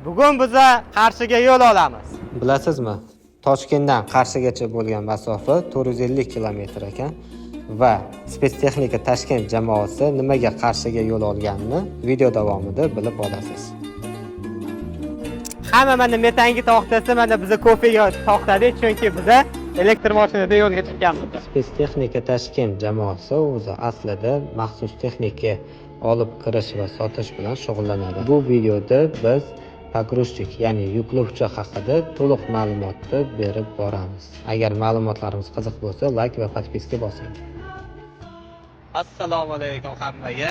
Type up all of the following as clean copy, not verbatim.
Bugun biz Qarshiga yo'l olamiz. Bilasizmi? Toshkentdan Qarshigacha bo'lgan masofa 450 kilometr ekan va Spetstexnika Toshkent jamoasi nimaga Qarshiga yo'l olganini video davomida bilib olasiz. Hamma mana metangi to'xtasa, mana biz kofega to'xtadik, chunki biz elektr mashinada yo'lga chiqqanmiz. Spetstexnika Toshkent jamoasi o'zi aslida maxsus texnika olib kirish va sotish bilan shug'ullanadi. Bu videoda biz pogruzchik, ya'ni yuklovchi haqida to'liq ma'lumotni berib boramiz. Agar ma'lumotlarimiz qiziq bo'lsa, like va podpiska bosing. Assalomu alaykum hammaga.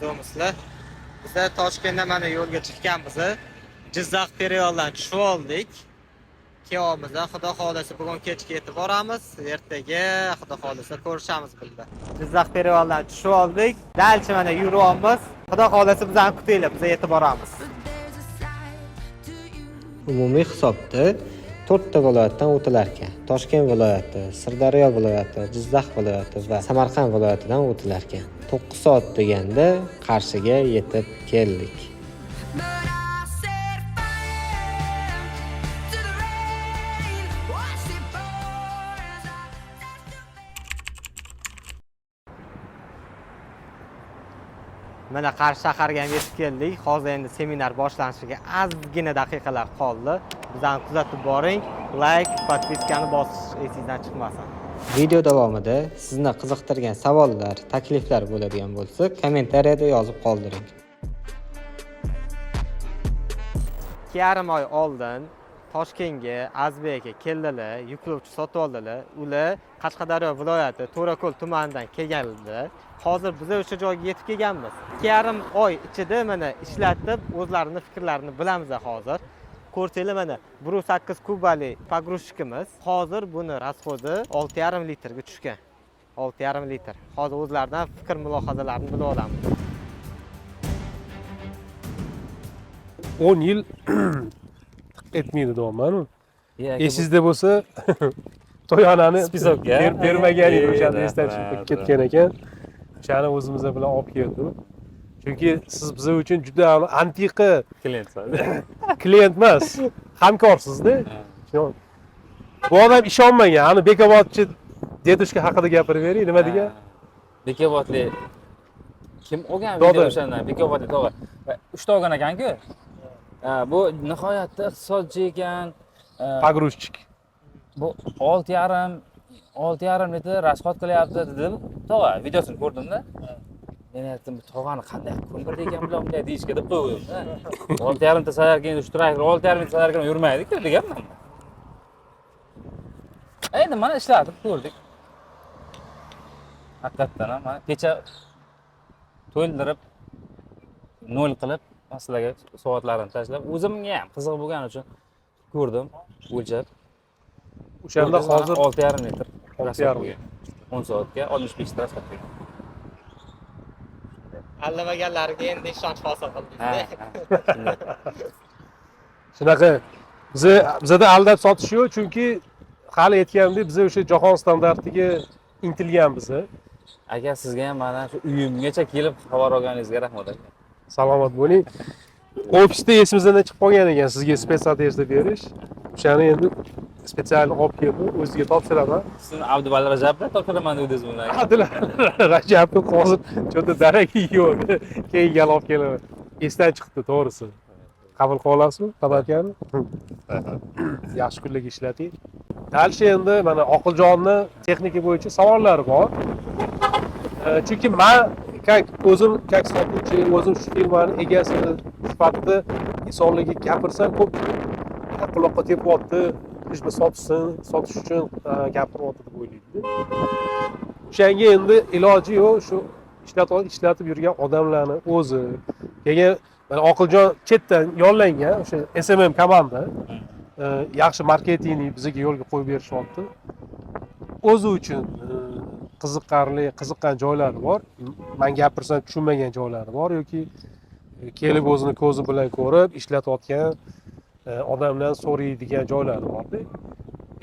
Bizlar Toshkentdan mana yo'lga chiqqanmiz. Jizzax Periyoldan tushib oldik. Kiyovimizdan Xudo xolasa bugun kechga yetib boramiz. Ertaga Xudo xolasa ko'rishamiz birga. Jizzax Periyoldan tushib oldik. Dalcha mana yuryapmiz. Xudo xolasa bizani kutinglar, biz yetib boramiz. Umumiy hisobda 4 ta viloyatdan o'tilar ekan. Toshkent viloyati, Sirdaryo viloyati, Jizzax viloyati va Samarqand viloyatidan o'tilar ekan. 9 soat deganda Qarshiga yetib keldik. Mana Qarshi shaharga ham yetib keldik. Hozir endi seminar boshlanishiga ozgina daqiqalar qoldi. Bizani kuzatib boring. Like, podpiskani bosish esingizdan chiqmasin. Video davomida sizni qiziqtirgan savollar, takliflar bo'ladigan bo'lsa, kommentariyada yozib qoldiring. 2,5 oy oldin Toshkentga Azbekga keldilar, yuklovchi sotib oldilar. Ular Qashqadaryo viloyati To'rako'l tumanidan kelganlar. Hozir biz o'sha joyga yetib kelganmiz. 2,5 oy ichida mana ishlatib, o'zlarining fikrlarini bilamiz hozir. Ko'rsanglar mana 1.8 kubali pogruzchikimiz. Hozir buni rasxodi 6,5 litrga tushgan. 6,5 litr. Hozir o'zlaridan fikr mulohazalarini bilib olamiz. 10 yil etmaydi deyapman. Esingizda bo'lsa, to'yonani bermagan edi, o'shani esdan chiqib ketgan ekan. O'shani o'zimiz bilan olib keldim. Chunki siz biz uchun juda antiqa klient emas, hamkorsiz-da. Bu odam ishonmagan. Ani Bekobodchi dedushka haqida gapirib bering, nima degan? Bekobodli kim olgan video o'shandan? Bekobodli tog'a. 3 ta olgan ekan-ku. Bu nihoyatda iqtisodchi ekan. Pogruzchik. Bu 6,5 litr rasxod qilyapti dedim. Tog'a videosini ko'rdim-da. Men aytdim, bu tog'ani qanday ko'ndirdi ekan bilan bunday deyishga deb qo'ydim. 6,5 ta sayarkan, 3 traktor 6,5 ta sayarkan yurmaydi-ku deganman. Endi mana ishlatib ko'rdik. Haqiqatdan ham kecha to'ldirib 0 qilib maslaga soatlarini tashlab, o'zimga ham qiziq bo'lgani uchun ko'rdim, o'lchab. O'shanda hozir 6,5 litr. 6,5. 10 soatga 65 ta rasxod qildim. Allamaganlarga endi ishonch hosil qildik. Shunaqa bizda aldab sotish yo'q, chunki hali aytganimdek biz o'sha jahon standartiga intilganmiz. Aka sizga ham mana shu uyimgacha kelib xabar olganingizga rahmat aka. Salomat bo'ling. Ofisda esimizdan chiqib qolgan ekan sizga spetsodejda berish. O'shani endi spetsial olib keldim, o'ziga topshiraman. Sizni Abduvali Rajabni topshiraman dedingiz buni. Abdullah Rajabni hozir cho'ta daragi yo'q. Keyin gal olib kelaman. Esdan chiqdi, to'g'risi. Qabul qila olasizmi tabarakani? Yaxshi kunlik ishlating. Dalshi endi mana Oqiljonning texnika bo'yicha savollari bor. Chunki men o'zim sotuvchi, o'zim shu firmani egasi sifatida insonlarga gapirsam ko'p quloqqa tepyapti, ishni sotish uchun gapiryapti deb o'ylaydi. O'shanga endi iloji yo'q, shu ishlatib yurgan odamlarni o'zi. Keyin mana Oqiljon chetdan yollangan o'sha SMM komanda yaxshi marketingni bizga yo'lga qo'yib berishyapti. O'zi uchun qiziqqan joylari bor. Men gapirsam tushunmagan joylari bor yoki kelib o'zini ko'zi bilan ko'rib ishlatayotgan odamdan so'raydigan joylari bor-da.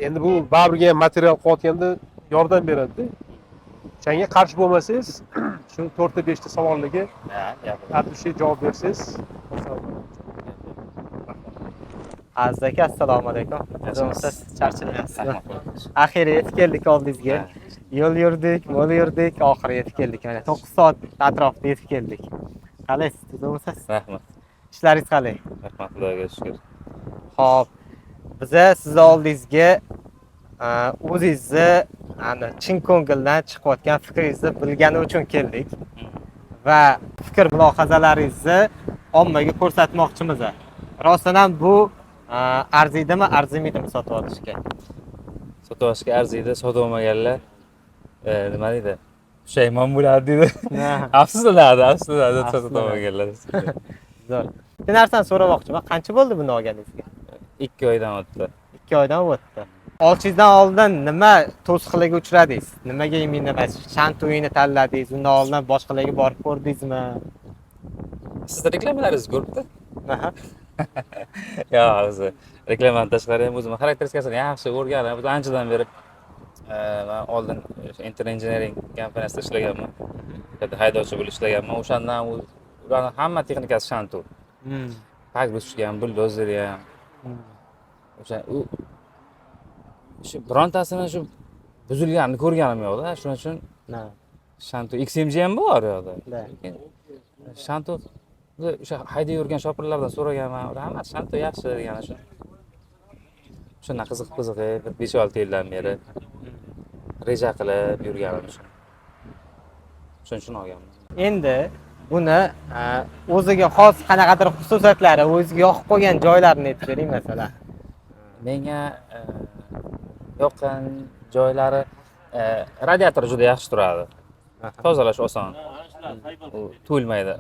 Endi bu baribir ham material qilayotganda yordam beradi-da. O'shanga qarshi bo'lmasangiz, shu 4 ta 5 ta savollarga atishib javob bersangiz, Aziz aka, assalomu alaykum. Siz charchamayapsizmi? Rahmat. Axiyri yetib keldik oldingizga. Yo'l yurdik, mo'l yurdik, oxiri yetib keldik. Mana 9 soat atrofida yetib keldik. Qalaysiz, tuzukmisiz? Rahmat. Ishlaringiz qalay? Rahmat, Xudoga shukr. Xo'p. Biza sizni oldingizga o'zingizni ana chin ko'ngildan chiqayotgan fikringizni bilgani uchun keldik va fikr mulohazalaringizni ommaga ko'rsatmoqchimiz. Rostdan ham bu arziydimi, arzimaydimi sotib olishga? Sotib olishga arziydi, sotib olmaganlar nima deydi? Pushaymon bo'ladi deydi. Afsuslanadi sotib olmaganlar. Zo'r. Bitta narsani so'ramoqchiman. Qancha bo'ldi buni olganingizga? 2 oydan o'tdi. 2 oydan o'tdi. Olishingizdan oldin nima to'sqinlarga uchradingiz? Nimaga imini Shantuini tanladingiz? Undan oldin boshqalarga borib ko'rdingizmi? Sizni reklamalaringizni ko'ribdi? Aha. Yo'q, o'zi reklamadan tashqari ham o'zimni xarakteristikasini yaxshi o'rganib, biz anchadan beri men oldin Inter Engineering kompaniyasida ishlaganman. Yerda haydovchi bo'lib ishlaganman. O'shandan ularning hamma texnikasi Shantu. Pagrushka ham, buldozer ham. O'sha shu birontasini shu buzilganini ko'rganim yo'q-da, shuning uchun Shantu XMG ham bor yo'qda. Lekin Shantu o'sha haydab yurgan shopirlardan so'raganman, ular hammasi Shantu yaxshi degani shu. Shundan qiziqib 5-6 yildan beri reja qilib yurganim shu. Shuning uchun olganman. Endi buni o'ziga xos qanaqadir xususiyatlari, o'ziga yoqib qolgan joylarini aytib bering masalan. Menga yoqqan joylari radiatori juda yaxshi turadi. Tozalash oson. U to'lmaydi.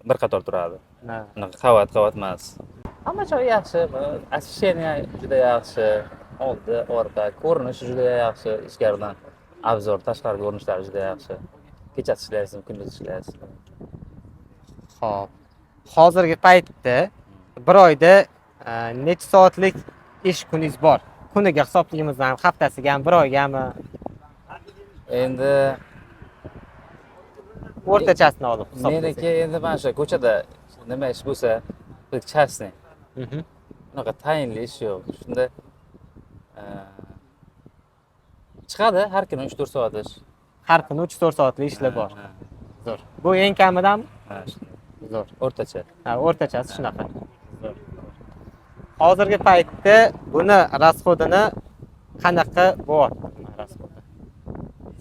Bir qator turadi. Bunaqa qavat emas. Hamma joyi yaxshi, освещение juda yaxshi, oldi, orqa, ko'rinishi juda yaxshi, ichkaridan obzor, tashqari ko'rinishlari juda yaxshi. Kechasi ishlaysiz, kunduz ishlaysiz. Xo'p. Hozirgi paytda bir oyda necha soatlik ish kuningiz bor? Kuniga hisobligimizdan haftasiga ham, bir oygami? Endi o'rtachasini olib hisoblasak. meniki endi mana shu ko'chada nima ish bo'lsa, частный. Bunaqa tayinli ish yo'q. Shunda chiqadi har kuni 3-4 soat ish. Har kuni 3-4 soatlik ishlar bor. Zo'r. Bu eng kamidami? Ha, shunday. Zo'r. O'rtacha. Ha, o'rtachasi shunaqa. Hozirgi paytda buni rasxodini qanaqa bo'lyapti? Rasxodi.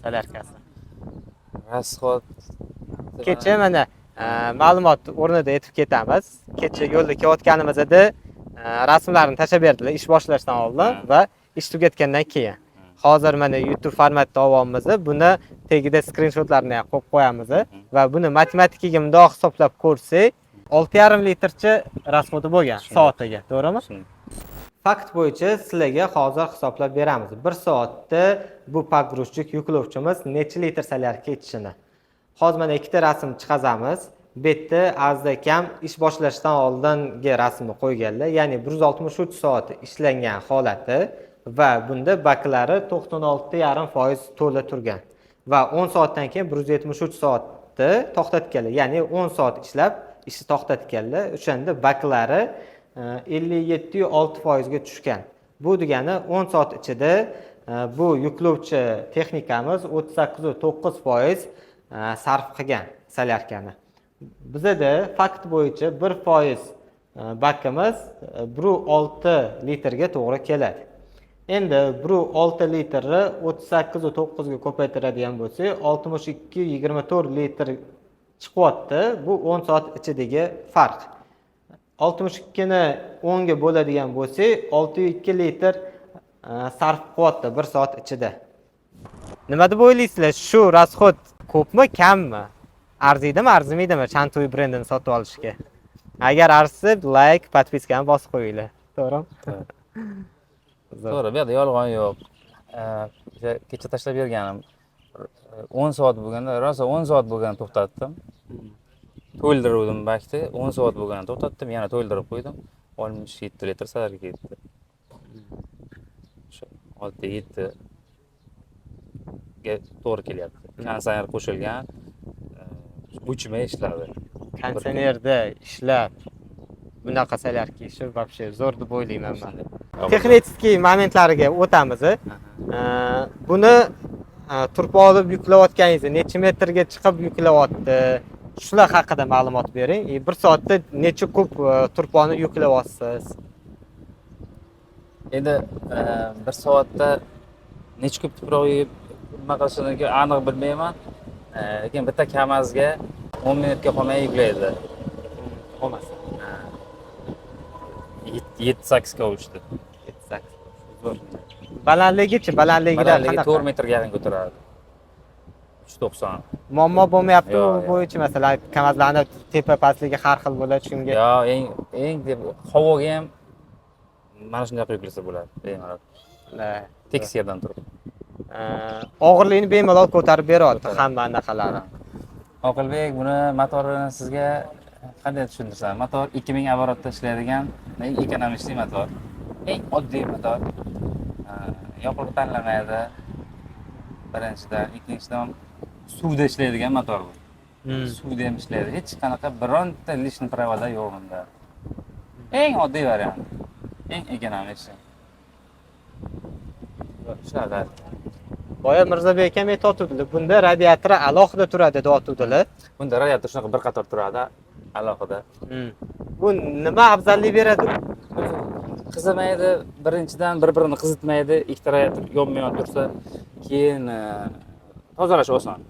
Solarkasi. Rasxod Kecha mana ma'lumot o'rnida aytib ketamiz. Kecha yo'lda kelayotganimizda rasmlarni tashlab berdilar ish boshlashdan oldin va ish tugatgandan keyin. Hozir mana YouTube formatda olyapmiz. Buni tagida skrinshotlarni ham qo'yib qo'yamiz va buni matematikaga mundoq hisoblab ko'rsak, 6,5 litrcha rasxodi bo'lgan soatiga, to'g'rimi? Fakt bo'yicha sizlarga hozir hisoblab beramiz. 1 soatda bu pogrushchik yuklovchimiz necha litr solyarka ketishini. Hozir mana ikkita rasm chiqazamiz. Bu yerda Aziz akam ish boshlashdan oldingi rasmni qo'yganlar, ya'ni 163 soat ishlangan holati va bunda baklari 96,5% to'la turgan. Va 10 soatdan keyin 173 soatni to'xtatganlar, ya'ni 10 soat ishlab ishni to'xtatganlar. O'shanda baklari 57,6% ga tushgan. Bu degani 10 soat ichida bu yuklovchi texnikamiz 38,9% sarf qilgan solyarkani. Bizda fakt bo'yicha 1% bakimiz 1,6 litrga to'g'ri keladi. Endi 1,6 litrni 38,9 ga ko'paytiradigan bo'lsak, 62,24 litr chiqyapti. Bu 10 soat ichidagi farq. 62 ni 10 ga bo'ladigan bo'lsak, 6,2 litr sarf qilyapti 1 soat ichida. Nima deb o'ylaysizlar? Shu rasxod ko'pmi, kammi? Arziydimi, arzimaydimi Shantuy brendini sotib olishga? Agar arzisa, like, podpiskani bosib qo'yinglar. To'g'rimi? To'g'ri, bu yerda yolg'on yo'q. Kecha tashlab berganim 10 soat bo'lganda, rosa 10 soat bo'lganda to'xtatdim. To'ldirdim bakni, 10 soat bo'lganda to'xtatdim, yana to'ldirib qo'ydim. 67 litr solarka ketdi. Shu 6-7 ga to'g'ri kelyapti. Konditsioner qo'shilgan, uchmay ishladi. Konditsionerda ishlab bunaqa salar kiyishi вообще zo'r deb o'ylayman men. Texnический momentlariga o'tamiz. Buni turib olib yuklayotganingizni necha metrga chiqib yuklayapti? Shular haqida ma'lumot bering. Bir soatda necha kub turponni yuklayapsiz? Endi bir soatda necha kub tuproq nima qilishini aniq bilmayman. Lekin bitta kamazga 10 minutga qolmay yuklaydi. Olmasa. 7-8 kavushdi. 7-8. Zo'r. Balandligichi, balandligida Balandligi 4 metrga yaqin ko'taradi. 390. Muammo bo'lmayapti Yo'q, bu bo'yicha masalan kamazlarni tepa pastligi har xil bo'ladi shunga. Yo, eng deb havoga ham mana shunday qilib yuklasa bo'ladi. Bemalol. Tekis yerdan turib. Og'irlikni bemalol ko'tarib beradi hamma anaqalari. Oqilbek, buni motorini sizga qanday tushuntirsam? Motor 2000 оборотda ishlaydigan, ekonomik motor. Eng oddiy motor. Yoqilg'i tanlamaydi. Birinchidan, ikkinchidan suvda ishlaydigan motor bu. Suvda ham ishlaydi. Hech qanaqa bironta lishni pravoda yo'q unda. Eng oddiy variant. Eng ekonomik. Shunaqa. Boya Mirzobek ham aytayotdilar, bunda radiator alohida turadi deyotdilar. Bunda radiator shunaqa bir qator turadi, alohida. Bu nima afzallik beradi? Qizimaydi, birinchidan bir-birini qizitmaydi, ikkita radiator yonma-yon tursa, keyin tozalash oson.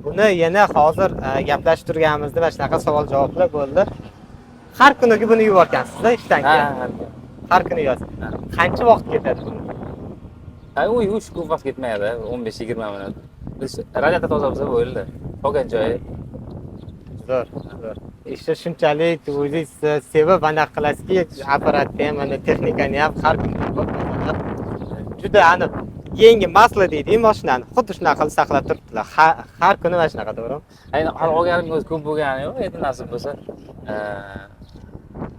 Buni yana hozir gaplashib turganimizda mana shunaqa savol-javoblar bo'ldi. Har kuniga buni yuborgansiz-da ishdan keyin. Har kuni yoz. Qancha vaqt ketadi buni? Uy ko'p vaqt ketmaydi, 15-20 minut. Biz radiator toza bo'lsa bo'ldi. Qolgan joyi zo'r. Ishni shunchalik o'zingiz sevib anaqa qilasizki, apparatni ham, mana texnikani ham har kuni juda aniq yangi masla deydi mashinani. Xuddi shunaqa qilib saqlab turibdilar. Har kuni mana shunaqa, to'g'rimi? Ayni hali olganim o'zi ko'p bo'lgani yo'q, endi nasib bo'lsa,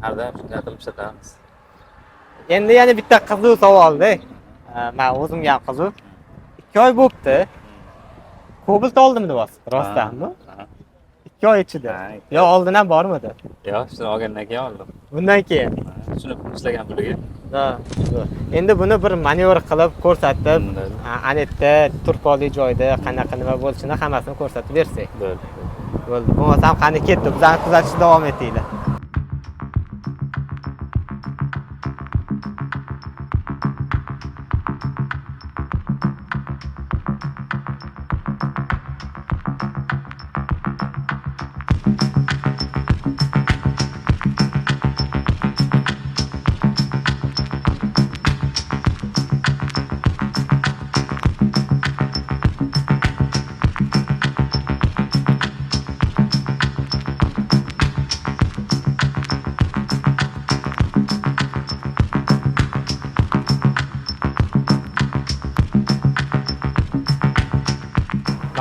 har doim shunday qilib ishlatamiz. Endi yana bitta qiziq savolda. Men o'zimga ham qiziq. 2 oy bo'libdi. Cobalt oldim deyapsiz, rostdanmi? 2 oy ichida. Yo, oldin ham bormidi? Yo'q, shuni olgandan keyin oldim. Bundan keyin. Shuni ishlagan puliga. Endi buni bir manevr qilib ko'rsatib, anetda turpoli joyda qanaqa nima bo'lishini hammasini ko'rsatib bersak. Bo'ldi. Bo'lmasam qani ketdi, bizani kuzatishda davom etinglar.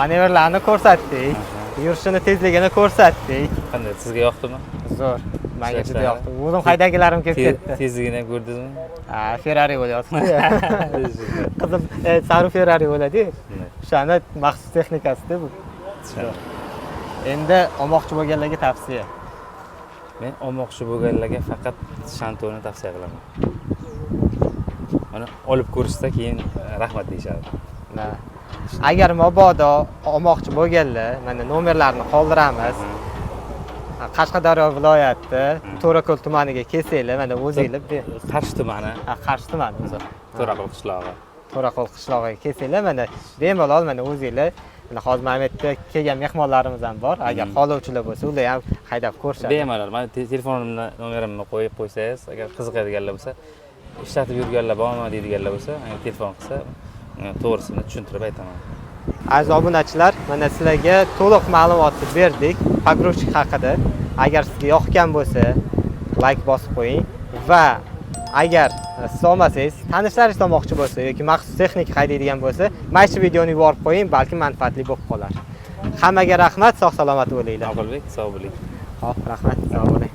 Manevrlarni ko'rsatdik, yurishini tezligini ko'rsatdik. Qanday, sizga yoqdimi? Zo'r. Menga juda yoqdi. O'zim haydagilarim kelib ketdi. Tezligini ham ko'rdingizmi? Ferrari bo'lyapti. Qizim, sariq Ferrari bo'ladi. O'shani maxsus texnikasida bu. Endi olmoqchi bo'lganlarga tavsiya. Men olmoqchi bo'lganlarga faqat Shantoni tavsiya qilaman. Mana olib ko'rishsa keyin rahmat deyishadi. Agar mabodo olmoqchi bo'lganlar, mana nomerlarni qoldiramiz. Qashqadaryo viloyati To'rako'l tumaniga kelsanglar, mana o'zinglar Qarshi tumani. Qarshi tumani o'zi. To'raqo'l qishlog'i. To'raqo'l qishlog'iga kelsanglar, mana bemalol mana o'zinglar, mana hozir mana bu yerda kelgan mehmonlarimiz ham bor. Agar xohlovchilar bo'lsa, ular ham haydab ko'rishadi. Bemalol. Mana telefonimni nomerimni qo'yib qo'ysangiz, agar qiziqadiganlar bo'lsa, ishlatib yurganlar bormi deydiganlar bo'lsa, telefon qilsa, to'g'risini tushuntirib aytaman. Aziz obunachilar, mana sizlarga to'liq ma'lumotni berdik pogrushchik haqida. Agar sizga yoqgan bo'lsa, like bosib qo'ying va agar siz olmasangiz, tanishlaringiz olmoqchi bo'lsa yoki maxsus texnika haydaydigan bo'lsa, mana shu videoni yuborib qo'ying, balki manfaatli bo'lib qolar. Hammaga rahmat, sog' salomat bo'linglar. Oqilbek, sog' bo'ling. Xo'p, rahmat, sog' bo'ling.